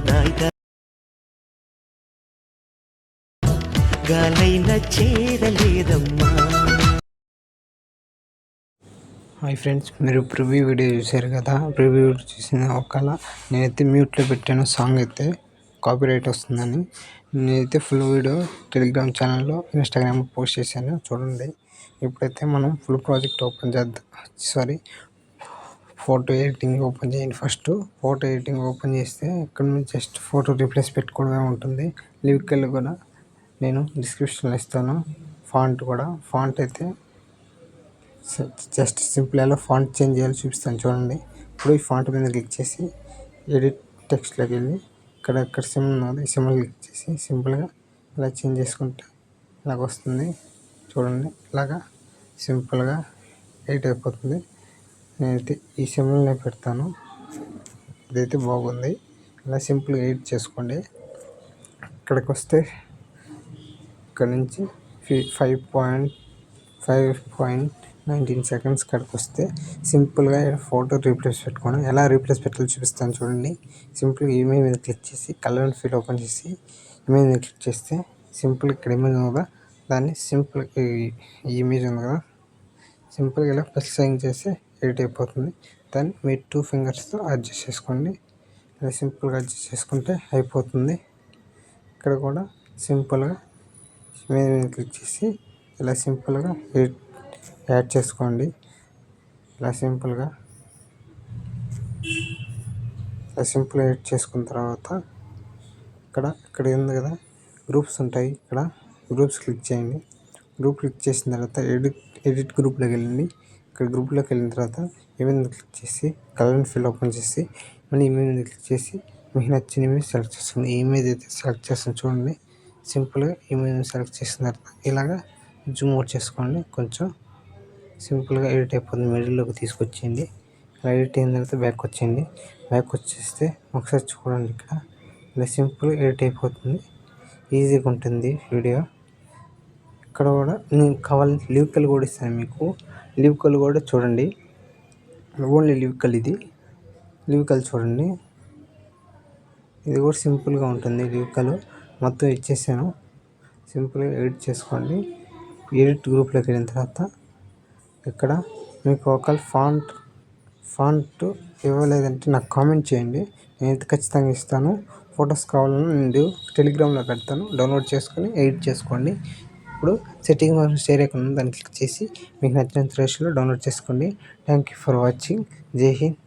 దాయిక గాలైన చేరలేదమ్మా. Hi friends, మీరు preview video చూశారు కదా. ప్రివ్యూ చూసిన ఒకవేళ నేనైతే మ్యూట్లో పెట్టాను, సాంగ్ అయితే కాపీరైట్ వస్తుందని. నేనైతే ఫుల్ వీడియో టెలిగ్రామ్ ఛానల్లో, ఇన్స్టాగ్రామ్లో పోస్ట్ చేశాను, చూడండి. ఇప్పుడైతే మనం ఫుల్ ప్రాజెక్ట్ ఓపెన్ చేద్దాం. ఫోటో ఎడిటింగ్ ఓపెన్ చేయండి. ఫస్ట్ ఫోటో ఎడిటింగ్ ఓపెన్ చేస్తే ఇక్కడ నుంచి జస్ట్ ఫోటో రీప్లేస్ పెట్టుకోవడమే ఉంటుంది. లిరికల్ కూడా నేను డిస్క్రిప్షన్లో ఇస్తాను. ఫాంట్ అయితే జస్ట్ సింపుల్ ఎలా ఫాంట్ చేంజ్ చేయాలో చూపిస్తాను, చూడండి. ఇప్పుడు ఈ ఫాంట్ మీద క్లిక్ చేసి ఎడిట్ టెక్స్ట్లోకి వెళ్ళి ఇక్కడ సిమ్ ఉన్నది, ఈ సిమ్లో క్లిక్ చేసి సింపుల్గా ఇలా చేంజ్ చేసుకుంటే ఇలాగ వస్తుంది, చూడండి. ఇలాగా సింపుల్గా ఎడిట్ అయిపోతుంది. నేనైతే ఈ సిమ్లోనే పెడతాను, ఇదైతే బాగుంది. ఇలా సింపుల్గా ఎడిట్ చేసుకోండి. ఇక్కడికి వస్తే ఇక్కడ నుంచి 5.19 సెకండ్స్ కాడికి వస్తే సింపుల్గా ఫోటో రీప్లేస్ పెట్టుకోండి. ఎలా రీప్లేస్ పెట్టాలో చూపిస్తాను, చూడండి. సింపుల్గా ఇమేజ్ మీద క్లిక్ చేసి కలర్ అండ్ ఫీల్ ఓపెన్ చేసి ఇమేజ్ మీద క్లిక్ చేస్తే సింపుల్ ఇక్కడ ఇమేజ్ ఉంది కదా, దాన్ని సింపుల్ ఈ ఇమేజ్ ఉంది కదా, సింపుల్గా ఇలా ప్లస్ సైన్ చేసి ఎడిట్ అయిపోతుంది. దాన్ని మీ 2 ఫింగర్స్తో అడ్జస్ట్ చేసుకోండి. ఇలా సింపుల్గా అడ్జస్ట్ చేసుకుంటే అయిపోతుంది. ఇక్కడ కూడా సింపుల్గా ఇమేజ్ మీద క్లిక్ చేసి ఇలా సింపుల్గా యాడ్ చేసుకోండి. ఇలా సింపుల్గా యాడ్ చేసుకున్న తర్వాత ఇక్కడ ఉంది కదా, గ్రూప్స్ ఉంటాయి. ఇక్కడ గ్రూప్స్ క్లిక్ చేయండి. గ్రూప్ క్లిక్ చేసిన తర్వాత ఎడిట్ గ్రూప్లోకి వెళ్ళండి. ఇక్కడ గ్రూప్లోకి వెళ్ళిన తర్వాత ఇమేజ్ మీద క్లిక్ చేసి కలర్ అండ్ ఫిల్ ఓపెన్ చేసి మళ్ళీ ఇమేజ్ మీద క్లిక్ చేసి మీకు నచ్చిన ఇమేజ్ సెలెక్ట్ చేసుకోండి. ఈ ఇమేజ్ అయితే సెలెక్ట్ చేస్తాను, చూడండి. సింపుల్గా ఇమేజ్ సెలెక్ట్ చేసిన తర్వాత ఇలాగా జూమ్ అవుట్ చేసుకోండి. కొంచెం సింపుల్గా ఎడిట్ అయిపోతుంది. మిడిల్లోకి తీసుకొచ్చేయండి. ఇలా ఎడిట్ అయిన తర్వాత బ్యాక్ వచ్చేయండి. బ్యాక్ వచ్చేస్తే ఒకసారి చూడండి, ఇక్కడ ఇలా సింపుల్గా ఎడిట్ అయిపోతుంది. ఈజీగా ఉంటుంది వీడియో. ఇక్కడ కూడా నేను కావాలంటే లిరికల్ కూడా ఇస్తాను మీకు. లిరికల్ కూడా చూడండి, ఓన్లీ లిరికల్ చూడండి. ఇది కూడా సింపుల్గా ఉంటుంది. లిరికల్ మొత్తం ఇచ్చేసాను. సింపుల్గా ఎడిట్ చేసుకోండి. ఎడిట్ గ్రూప్లోకి వెళ్ళిన తర్వాత ఇక్కడ మీకు ఒకవేళ ఫాంట్ ఇవ్వలేదంటే నాకు కామెంట్ చేయండి, నేనైతే ఖచ్చితంగా ఇస్తాను. ఫొటోస్ కావాలని నేను టెలిగ్రామ్లో పెడతాను, డౌన్లోడ్ చేసుకొని ఎడిట్ చేసుకోండి. ఇప్పుడు సెట్టింగ్ షేర్ ఐకాన్ దాన్ని క్లిక్ చేసి మీకు నచ్చినంత రేషియోలో డౌన్లోడ్ చేసుకోండి. Thank you for watching. జై హింద్.